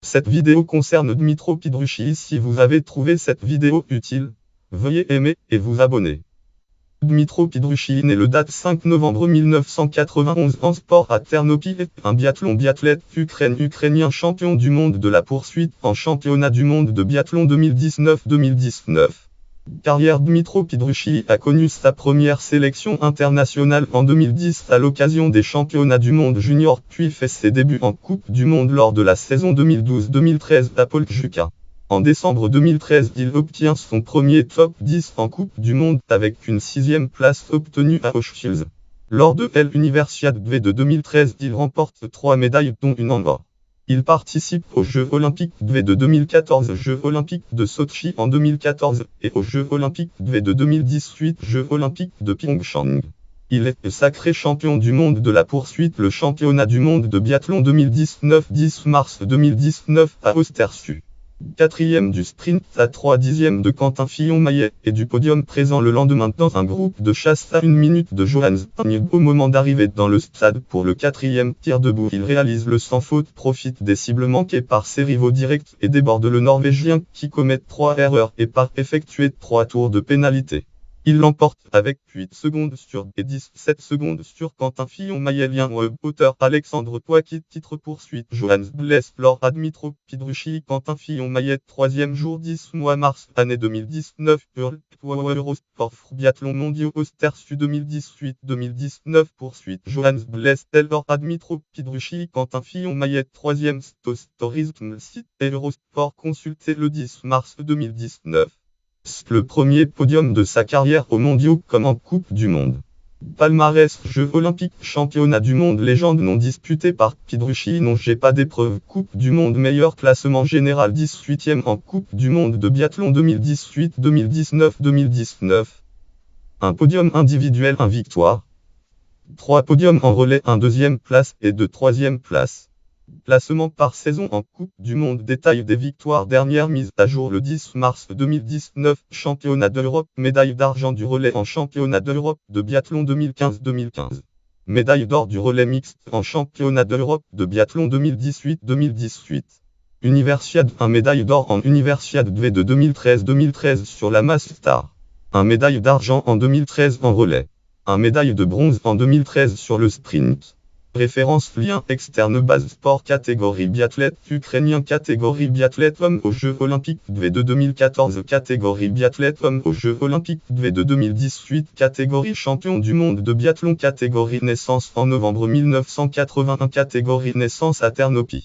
Cette vidéo concerne Dmytro Pietrushvili. Si vous avez trouvé cette vidéo utile, veuillez aimer et vous abonner. Dmytro Pietrushvili naît le date 5 novembre 1991 en sport à Ternopil, un biathlète ukrainien champion du monde de la poursuite en championnat du monde de biathlon 2019-2019. Carrière. Dmytro Pietrushvili a connu sa première sélection internationale en 2010 à l'occasion des championnats du monde junior, puis fait ses débuts en Coupe du monde lors de la saison 2012-2013 à Pokljuka. En décembre 2013, il obtient son premier top 10 en Coupe du monde avec une 6e place obtenue à Auschwitz. Lors de l'Universiade de 2013, il remporte 3 médailles dont une en or. Il participe aux Jeux Olympiques de 2014, Jeux Olympiques de Sotchi en 2014 et aux Jeux Olympiques de 2018, Jeux Olympiques de Pyeongchang. Il est sacré champion du monde de la poursuite le championnat du monde de biathlon 2019 10 mars 2019 à Ostersund. 4e du sprint à 3/10 de Quentin Fillon-Maillet et du podium présent le lendemain dans un groupe de chasse à 1 minute de Johannes Bang. Au moment d'arriver dans le stade pour le 4e tir debout, il réalise le sans faute, profite des cibles manquées par ses rivaux directs et déborde le Norvégien qui commet 3 erreurs et part effectuer 3 tours de pénalité. Il l'emporte avec 8 secondes sur et 17 secondes sur Quentin Fillon-Maillet. Lien auteur Alexandre Poitier. Titre poursuite Johannes blesse lors à Dmytro Pietrushvili. Quentin Fillon-Maillet 3e jour 10 mois mars année 2019 Eurosport biathlon mondiaux Ostersund 2018-2019 poursuite Johannes blesse lors à Dmytro Pietrushvili. Quentin Fillon-Maillet 3e Tourisme site Eurosport consulté le 10 mars 2019. Le premier podium de sa carrière aux mondiaux comme en Coupe du monde. Palmarès. Jeux Olympiques, Championnat du monde, légende non disputé par Pietrushvili. Non, j'ai pas d'épreuve. Coupe du monde, meilleur classement général 18e en Coupe du monde de biathlon 2018, 2019, 2019. Un podium individuel, 1 victoire. 3 podiums en relais, 1 2e place et 2 3e places. Classement par saison en Coupe du monde. Détail des victoires. Dernière mise à jour le 10 mars 2019. Championnat d'Europe. Médaille d'argent du relais en championnat d'Europe de biathlon 2015-2015. Médaille d'or du relais mixte en championnat d'Europe de biathlon 2018-2018. Universiade. 1 médaille d'or en Universiade de 2013-2013 sur la masse star. 1 médaille d'argent en 2013 en relais. 1 médaille de bronze en 2013 sur le sprint. Référence lien externe base sport catégorie biathlète ukrainien catégorie biathlète homme aux Jeux Olympiques de 2014 catégorie biathlète homme aux Jeux Olympiques de 2018 catégorie champion du monde de biathlon catégorie naissance en novembre 1981 catégorie naissance à Ternopil.